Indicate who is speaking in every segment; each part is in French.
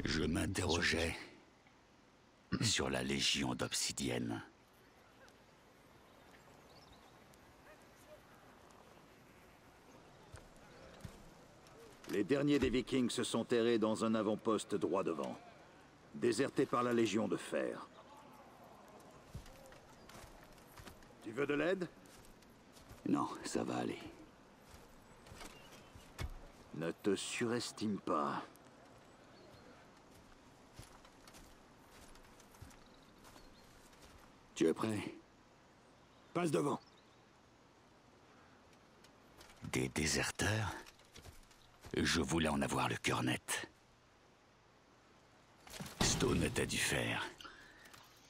Speaker 1: Je m'interrogeais sur la Légion d'Obsidienne.
Speaker 2: Les derniers des Vikings se sont terrés dans un avant-poste droit devant, déserté par la Légion de Fer. Tu veux de l'aide?
Speaker 1: Non, ça va aller.
Speaker 2: Ne te surestime pas.
Speaker 1: Tu es prêt?
Speaker 2: Passe devant.
Speaker 1: Des déserteurs? Je voulais en avoir le cœur net. Stone t'a dû faire.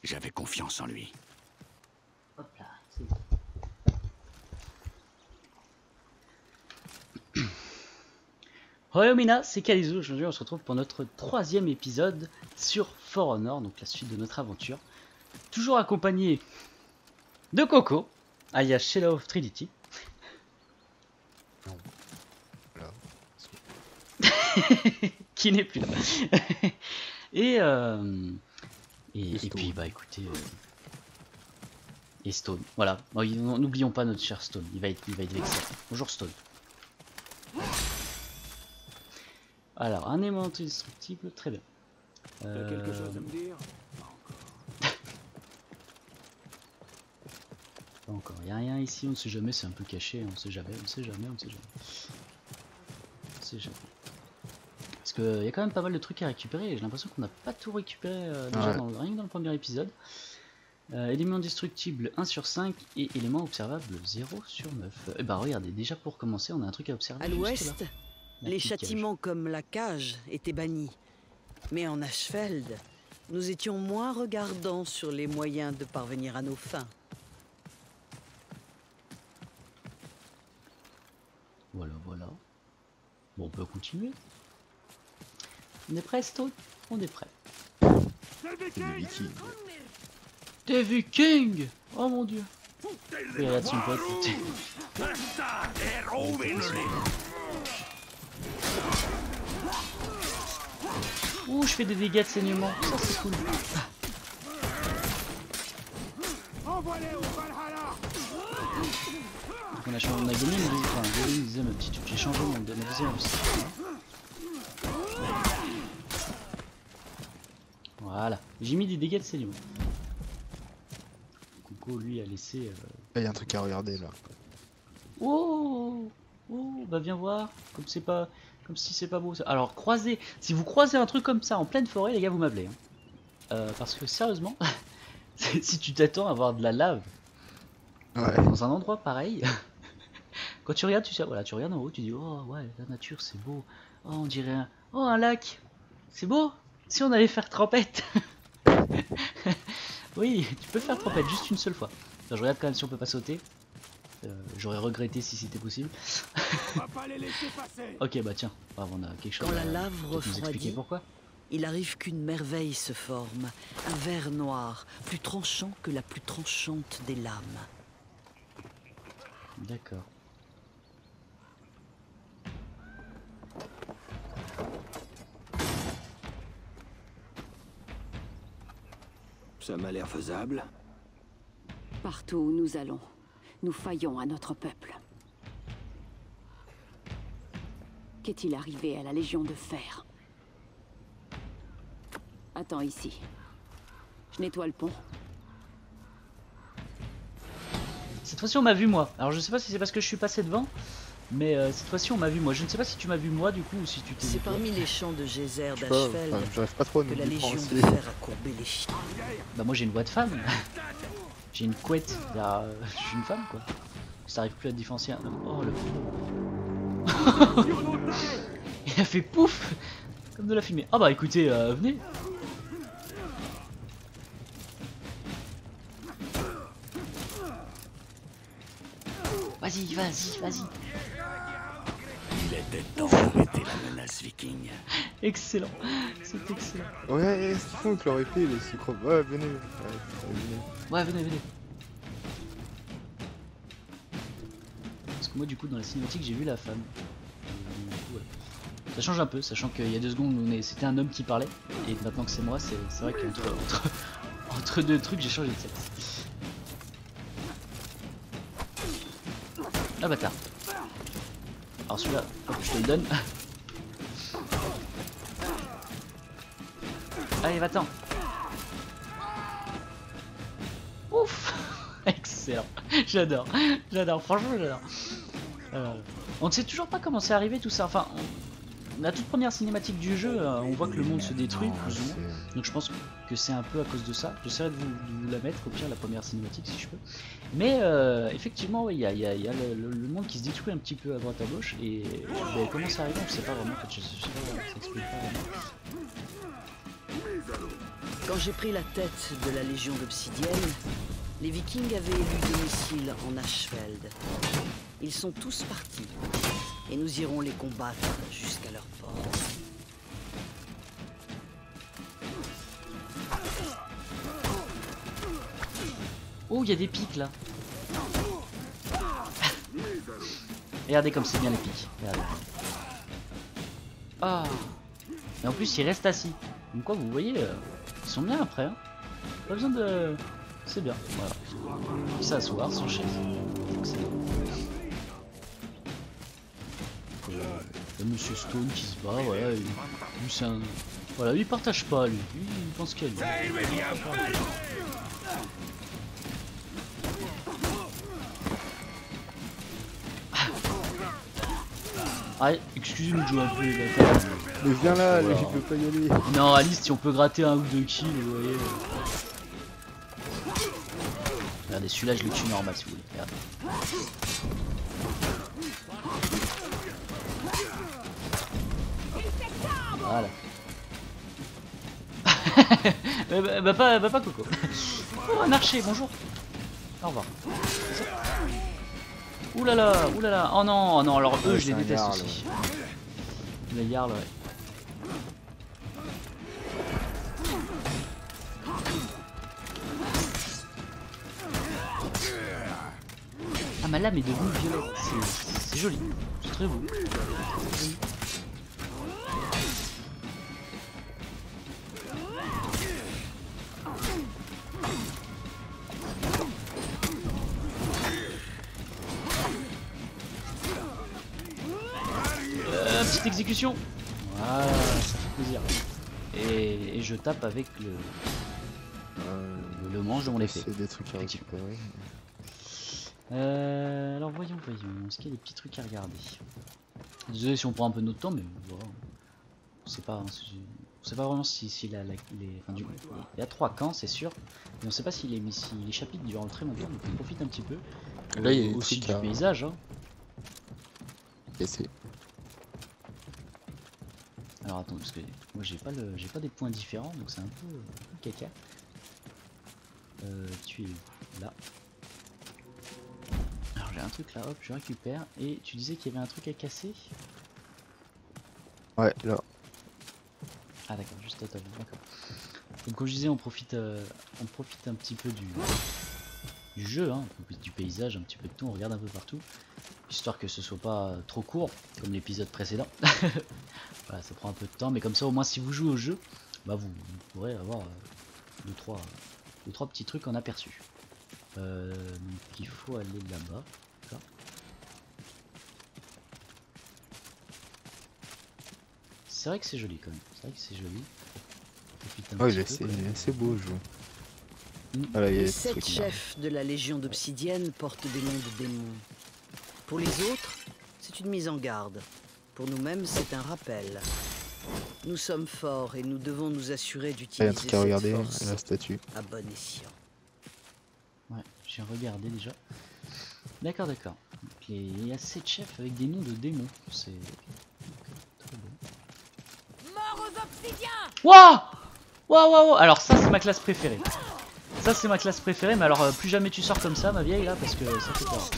Speaker 1: J'avais confiance en lui.
Speaker 3: Hop là, c'est bon. Mina, c'est Kalizo. Aujourd'hui, on se retrouve pour notre 3e épisode sur For Honor, donc la suite de notre aventure. Toujours accompagné de Coco, alias Shadow of Trinity.
Speaker 4: Non. Là.
Speaker 3: Qui n'est plus là. et puis, bah écoutez. Et Stone, voilà. Bon, n'oublions pas notre cher Stone, il va être vexé. Bonjour Stone. Alors, un aimant indestructible, très bien.
Speaker 2: Tu as quelque chose à me dire?
Speaker 3: Pas encore, il n'y a rien ici, on ne sait jamais, c'est un peu caché, on ne sait jamais. Parce qu'il y a quand même pas mal de trucs à récupérer, et j'ai l'impression qu'on n'a pas tout récupéré déjà rien que dans le premier épisode. Éléments indestructibles 1 sur 5 et éléments observables 0 sur 9. Et bah regardez, déjà pour commencer, on a un truc à observer.
Speaker 5: À l'ouest, les châtiments comme la cage étaient bannis. Mais en Ashfeld, nous étions moins regardants sur les moyens de parvenir à nos fins.
Speaker 3: Voilà. Bon, on peut continuer. On est prêt, Stone? On est prêt.
Speaker 4: C'est des Vikings.
Speaker 3: Des Vikings! Oh mon dieu! Il regarde son pote. Ouh, je fais des dégâts de saignement. Ça, c'est cool. On a changé, on a gagné une deuxième aptitude. J'ai changé ma deuxième aptitude. Voilà. J'ai mis des dégâts de saignement. Coco, lui, a laissé...
Speaker 4: Il y a un truc à regarder là.
Speaker 3: Oh, bah viens voir. Comme c'est pas... Comme si c'est pas beau ça. Alors, croisez... Si vous croisez un truc comme ça en pleine forêt, les gars, vous m'appelez. Hein. Parce que, sérieusement... si tu t'attends à avoir de la lave... Dans un endroit pareil... Quand tu regardes, tu sais, voilà, tu regardes en haut, tu dis oh ouais, la nature c'est beau. Oh, on dirait un lac. C'est beau. Si on allait faire trempette. Oui, tu peux faire trempette juste une seule fois. Enfin, je regarde quand même si on peut pas sauter. J'aurais regretté si c'était possible. Ok, bah tiens, on a quelque chose.
Speaker 5: Quand la lave refroidit,
Speaker 3: pourquoi
Speaker 5: il arrive qu'une merveille se forme. Un verre noir, plus tranchant que la plus tranchante des lames.
Speaker 3: D'accord.
Speaker 2: Ça m'a l'air faisable.
Speaker 6: Partout où nous allons, nous faillons à notre peuple. Qu'est-il arrivé à la Légion de Fer? Attends ici. Je nettoie le pont.
Speaker 3: Cette fois-ci on m'a vu moi. Alors je sais pas si c'est parce que je suis passé devant, mais cette fois-ci on m'a vu moi. Je ne sais pas si tu m'as vu moi du coup ou si tu t'es...
Speaker 5: C'est parmi les champs de geyser
Speaker 4: J'arrive
Speaker 5: d'Ashfeld
Speaker 4: pas trop à
Speaker 5: que
Speaker 4: nous
Speaker 5: la Légion de
Speaker 4: différencier.
Speaker 5: Fer a courbé les chiens.
Speaker 3: Bah moi j'ai une voix de femme. J'ai une couette. Bah, je suis une femme quoi. Ça arrive plus à différencier un homme. Oh le Il a fait pouf comme de la fumée. Ah bah écoutez, venez. Vas-y.
Speaker 1: Il était temps d'arrêter la menace viking.
Speaker 3: Excellent. C'est excellent.
Speaker 4: Ouais, c'est fou que leur épée, les sucres. Ouais, venez.
Speaker 3: Ouais, venez. Parce que moi du coup dans la cinématique j'ai vu la femme. Du coup, ouais. Ça change un peu, sachant qu'il y a 2 secondes c'était un homme qui parlait, et maintenant que c'est moi, c'est vrai entre deux trucs j'ai changé de sexe. Ah bâtard. Alors celui-là, hop, je te le donne. Allez, va-t'en. Ouf. Excellent. J'adore. J'adore. Franchement, j'adore. On ne sait toujours pas comment c'est arrivé tout ça. Enfin, la toute première cinématique du jeu, on voit que le monde se détruit, plus ou moins. Donc je pense que c'est un peu à cause de ça. J'essaierai de vous la mettre, au pire, la première cinématique, si je peux. Mais effectivement, oui, il y a le monde qui se détruit un petit peu à droite à gauche. Et comment ça arrive, on ne sait pas vraiment. En fait, je sais pas, ça explique pas vraiment.
Speaker 5: Quand j'ai pris la tête de la Légion d'Obsidienne, les Vikings avaient élu domicile en Ashfeld. Ils sont tous partis, et nous irons les combattre jusqu'à leur port.
Speaker 3: Oh, il y a des pics là. Regardez comme c'est bien les pics. Regardez. Ah. Et en plus, ils restent assis. Donc quoi, vous voyez, ils sont bien après. Hein. Pas besoin de... C'est bien. Voilà. S'asseoir sans chaise. Excellent. Monsieur Stone qui se bat, voilà. Lui, c'est un... Voilà, lui il partage pas, lui. Lui, il pense qu'à lui. Ah, excusez-nous de jouer un peu les bâtards.
Speaker 4: Mais viens là,
Speaker 3: Voilà.
Speaker 4: je peux pas y aller.
Speaker 3: Non, Alice, si on peut gratter 1 ou 2 kills, vous voyez. Regardez, celui-là, je le tue normal si vous voulez. Regardez. Voilà. bah pas Coco. Oh, un archer, bonjour. Au revoir. Oulala, oulala. Oh non, oh non, alors eux,
Speaker 4: Ouais,
Speaker 3: je les
Speaker 4: c'est un
Speaker 3: déteste
Speaker 4: Jarl,
Speaker 3: aussi. Les Jarl, ouais. Ah, ma lame est devenue violette. C'est joli. C'est très beau. Petite exécution. Voilà, ça fait plaisir. Et je tape avec le manche de mon épée.
Speaker 4: C'est des trucs à récupérer.
Speaker 3: Alors voyons. Est-ce qu'il y a des petits trucs à regarder? Désolé si on prend un peu de notre temps, mais voilà. On sait pas. Hein, on sait pas vraiment si enfin, il y a 3 camps, c'est sûr. Mais on sait pas si les chapitres durent très longtemps, donc on profite un petit peu.
Speaker 4: Là, il y a
Speaker 3: aussi du paysage. Hein.
Speaker 4: Et c'est...
Speaker 3: Alors attends, parce que moi j'ai pas des points différents, donc c'est un peu caca. Tu es où? Là. Alors j'ai un truc là, hop, je récupère. Et tu disais qu'il y avait un truc à casser?
Speaker 4: Ouais, là.
Speaker 3: Ah d'accord, juste à table, d'accord. Donc comme je disais, on profite un petit peu du jeu, hein, du paysage, un petit peu de tout, on regarde un peu partout. Histoire que ce soit pas trop court, comme l'épisode précédent. Voilà, ça prend un peu de temps, mais comme ça au moins si vous jouez au jeu, bah vous pourrez avoir 2-3 petits trucs en aperçu. Donc il faut aller là-bas. C'est vrai que c'est joli quand même. C'est vrai que c'est joli.
Speaker 4: Ouais, c'est beau le jeu. Voilà, il y a
Speaker 5: Les
Speaker 4: des
Speaker 5: 7
Speaker 4: trucs là.
Speaker 5: chefs de la Légion d'Obsidienne portent des noms de démons. Pour les autres, c'est une mise en garde. Pour nous-mêmes, c'est un rappel. Nous sommes forts et nous devons nous assurer
Speaker 4: Il y a un
Speaker 5: d'utiliser
Speaker 4: truc à
Speaker 5: cette
Speaker 4: regarder,
Speaker 5: force
Speaker 4: la statue.
Speaker 5: à bon escient.
Speaker 3: Ouais, j'ai regardé déjà. D'accord. Donc, il y a 7 chefs avec des noms de démons. C'est très beau.
Speaker 7: Mort aux obsidiens!
Speaker 3: Waouh! Alors ça c'est ma classe préférée. Ça c'est ma classe préférée, mais alors plus jamais tu sors comme ça ma vieille là parce que ça fait peur.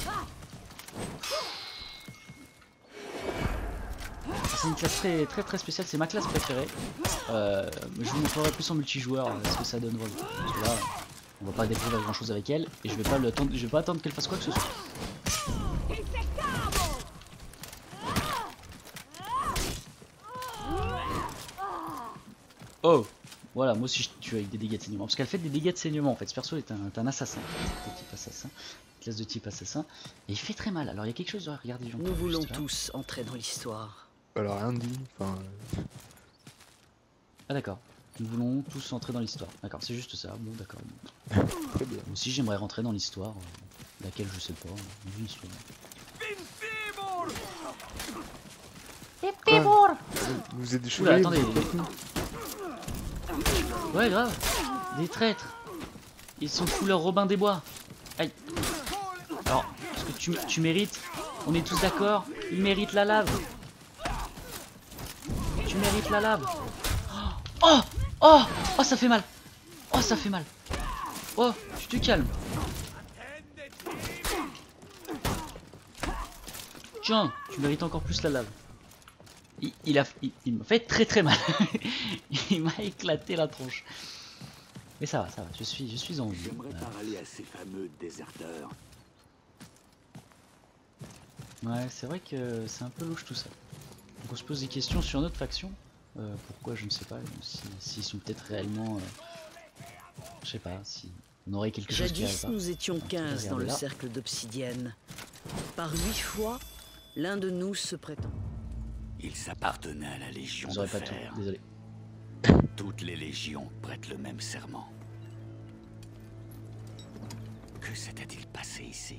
Speaker 3: C'est une classe très spéciale, c'est ma classe préférée. Je vous montrerai plus en multijoueur ce que ça donne vraiment. Parce que là, on va pas découvrir grand chose avec elle et je vais pas attendre qu'elle fasse quoi que ce soit. Oh, voilà, moi aussi je tue avec des dégâts de saignement. Parce qu'elle fait des dégâts de saignement en fait. Ce perso est un assassin. De type assassin. Classe de type assassin. Et il fait très mal. Alors il y a quelque chose, regardez.
Speaker 5: Nous voulons tous entrer dans l'histoire.
Speaker 4: Alors rien dit. Enfin,
Speaker 3: Ah d'accord. Nous voulons tous entrer dans l'histoire. D'accord, c'est juste ça. Bon, d'accord.
Speaker 4: très bien.
Speaker 3: Moi aussi j'aimerais rentrer dans l'histoire. Laquelle je sais pas. Une histoire.
Speaker 4: Vous êtes des
Speaker 3: Oula,
Speaker 4: chevaliers.
Speaker 3: attendez. Ouais, grave. Des traîtres. Ils sont couleur Robin des Bois. Aïe. Alors, est-ce que tu mérites? On est tous d'accord? Il mérite la lave. Tu mérites la lave. Oh! Oh! Oh, ça fait mal. Oh, ça fait mal. Oh, tu te calmes. Tiens, tu mérites encore plus la lave. Il m'a fait très très mal. Il m'a éclaté la tronche. Mais ça va, je suis en vie.
Speaker 2: J'aimerais parler à ces fameux déserteurs.
Speaker 3: Ouais, c'est vrai que c'est un peu louche tout ça. Donc on se pose des questions sur notre faction. Pourquoi, je ne sais pas. S'ils sont peut-être réellement... je sais pas, si on aurait quelque chose qui
Speaker 5: Jadis, nous étions 15 dans le
Speaker 3: là.
Speaker 5: cercle d'obsidienne. Par 8 fois, l'un de nous se prétend.
Speaker 1: Il s'appartenait à la Légion
Speaker 3: Vous
Speaker 1: de
Speaker 3: aurez pas tout,
Speaker 1: Fer.
Speaker 3: désolé.
Speaker 1: Toutes les légions prêtent le même serment. Que s'était-il passé ici?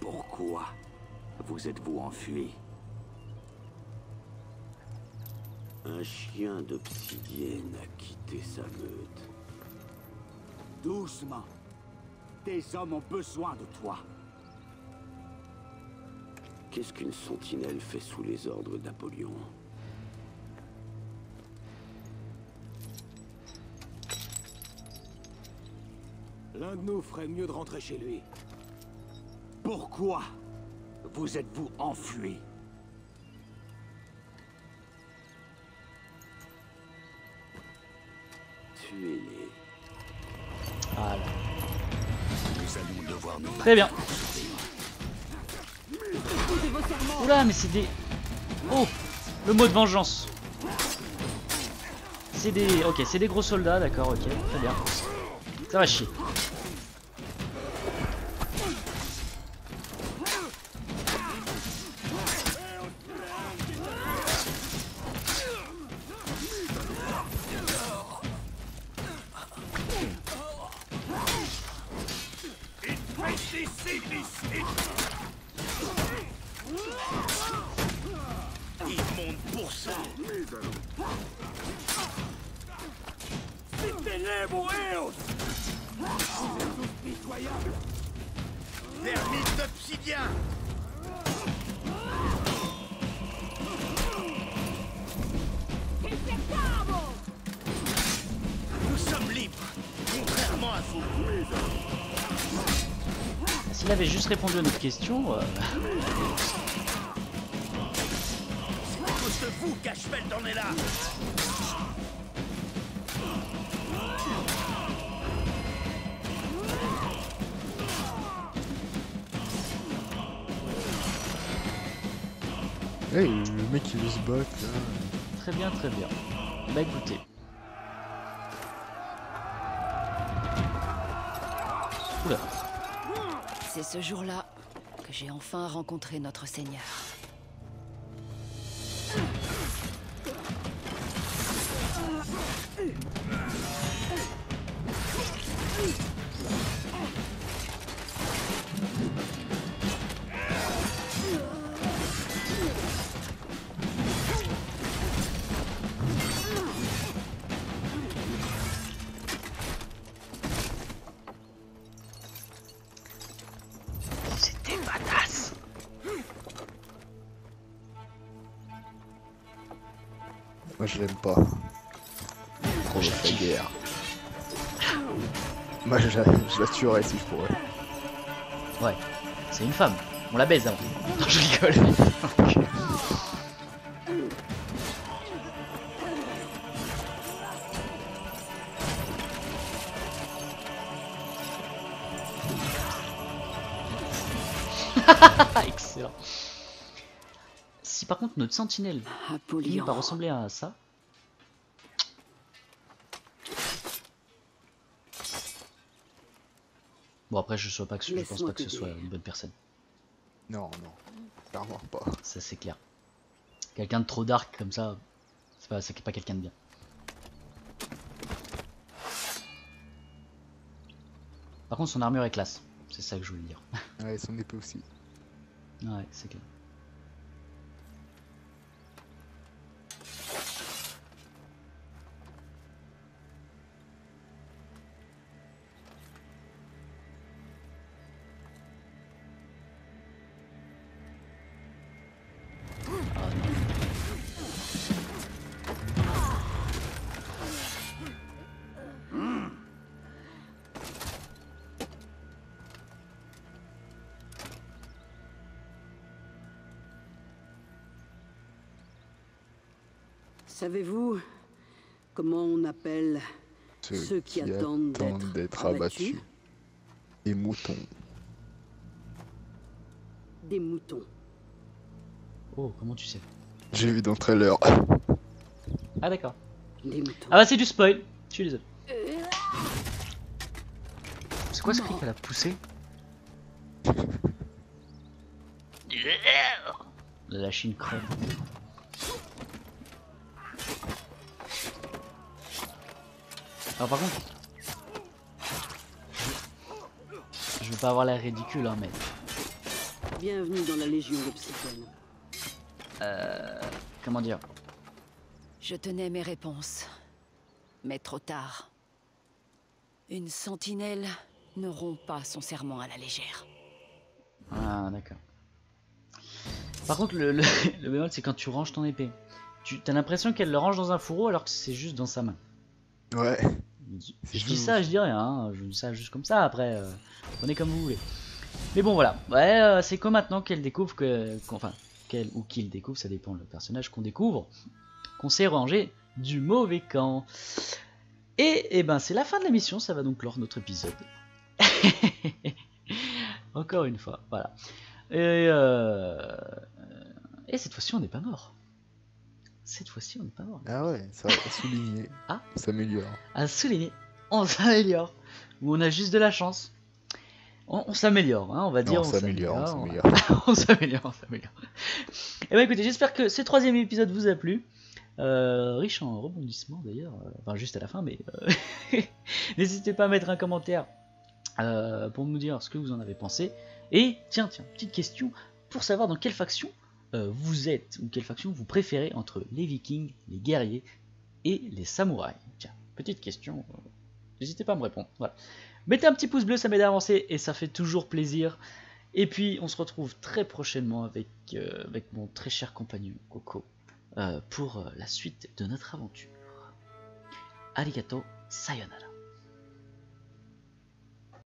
Speaker 2: Pourquoi vous êtes-vous enfui?
Speaker 8: Un chien d'obsidienne a quitté sa meute.
Speaker 2: Doucement. Tes hommes ont besoin de toi.
Speaker 8: Qu'est-ce qu'une sentinelle fait sous les ordres d'Apollyon?
Speaker 2: L'un de nous ferait mieux de rentrer chez lui. Pourquoi vous êtes-vous enfui?
Speaker 8: Tuez-les.
Speaker 3: Voilà.
Speaker 1: Nous allons devoir nous...
Speaker 3: Très bien. Oula, mais c'est des... Oh, le mot de vengeance. C'est des... Ok, c'est des gros soldats, d'accord, ok, très bien. Ça va chier.
Speaker 1: Vermine d'obsidien! Nous sommes libres, contrairement à vous.
Speaker 3: S'il avait juste répondu à notre question...
Speaker 1: C'est à cause de vous qu'Ashfeld en est là.
Speaker 4: Hey, le mec il veut se battre là.
Speaker 3: Très bien, très bien. Bah écoutez. Oula.
Speaker 6: C'est ce jour-là que j'ai enfin rencontré notre Seigneur.
Speaker 3: C'était badass.
Speaker 4: Moi je l'aime pas. Trop la guerre. Moi je la tuerais si je pourrais.
Speaker 3: Ouais, c'est une femme. On la baise avant. Non, je rigole. Excellent. Si par contre notre sentinelle
Speaker 6: Apollyon.
Speaker 3: va ressembler à ça. Bon après je pense pas que ce soit une bonne personne.
Speaker 4: Non, non, clairement pas.
Speaker 3: Ça c'est clair. Quelqu'un de trop dark comme ça, c'est pas quelqu'un de bien. Par contre son armure est classe, c'est ça que je voulais dire.
Speaker 4: Ouais, son épée aussi.
Speaker 3: Ouais, c'est clair.
Speaker 5: Savez-vous comment on appelle ceux qui attendent d'être abattus?
Speaker 4: Des moutons.
Speaker 5: Des moutons.
Speaker 3: Oh, comment tu sais?
Speaker 4: J'ai vu dans le trailer.
Speaker 3: Ah d'accord.
Speaker 5: Des moutons.
Speaker 3: Ah bah c'est du spoil, je suis désolé. C'est quoi ce cri qu'elle a poussé? La Chine crève. Alors par contre, je veux pas avoir l'air ridicule hein, mais
Speaker 5: Bienvenue dans la Légion d'Obsidienne.
Speaker 3: comment dire?
Speaker 7: Je tenais mes réponses, mais trop tard. Une sentinelle ne rompt pas son serment à la légère.
Speaker 3: Ah d'accord. Par contre le bémol c'est quand tu ranges ton épée. Tu as l'impression qu'elle le range dans un fourreau alors que c'est juste dans sa main.
Speaker 4: Ouais.
Speaker 3: Je dis ça, je dis rien, hein. Je dis ça juste comme ça, après, prenez comme vous voulez. Mais bon voilà, ouais, c'est quoi maintenant qu'elle découvre enfin, qu'elle ou qu'il découvre, ça dépend le personnage qu'on découvre, qu'on s'est rangé du mauvais camp. Et ben c'est la fin de la mission, ça va donc clore notre épisode. Encore une fois, voilà. Et cette fois-ci on n'est pas mort. Cette fois-ci on n'est pas mort.
Speaker 4: Ah ouais, ça va souligner.
Speaker 3: Ah,
Speaker 4: on s'améliore.
Speaker 3: À souligner, on s'améliore. Ou on a juste de la chance. On s'améliore, hein, on va dire.
Speaker 4: On s'améliore, on s'améliore.
Speaker 3: On s'améliore, on s'améliore. Et bah écoutez, j'espère que ce 3e épisode vous a plu. Riche en rebondissements d'ailleurs. Enfin, juste à la fin, mais n'hésitez pas à mettre un commentaire pour nous dire ce que vous en avez pensé. Et tiens, petite question pour savoir dans quelle faction vous êtes ou quelle faction vous préférez entre les Vikings, les guerriers et les samouraïs. Tiens, petite question. N'hésitez pas à me répondre. Voilà. Mettez un petit pouce bleu, ça m'aide à avancer et ça fait toujours plaisir. Et puis on se retrouve très prochainement avec mon très cher compagnon Coco pour la suite de notre aventure. Arigato, sayonara.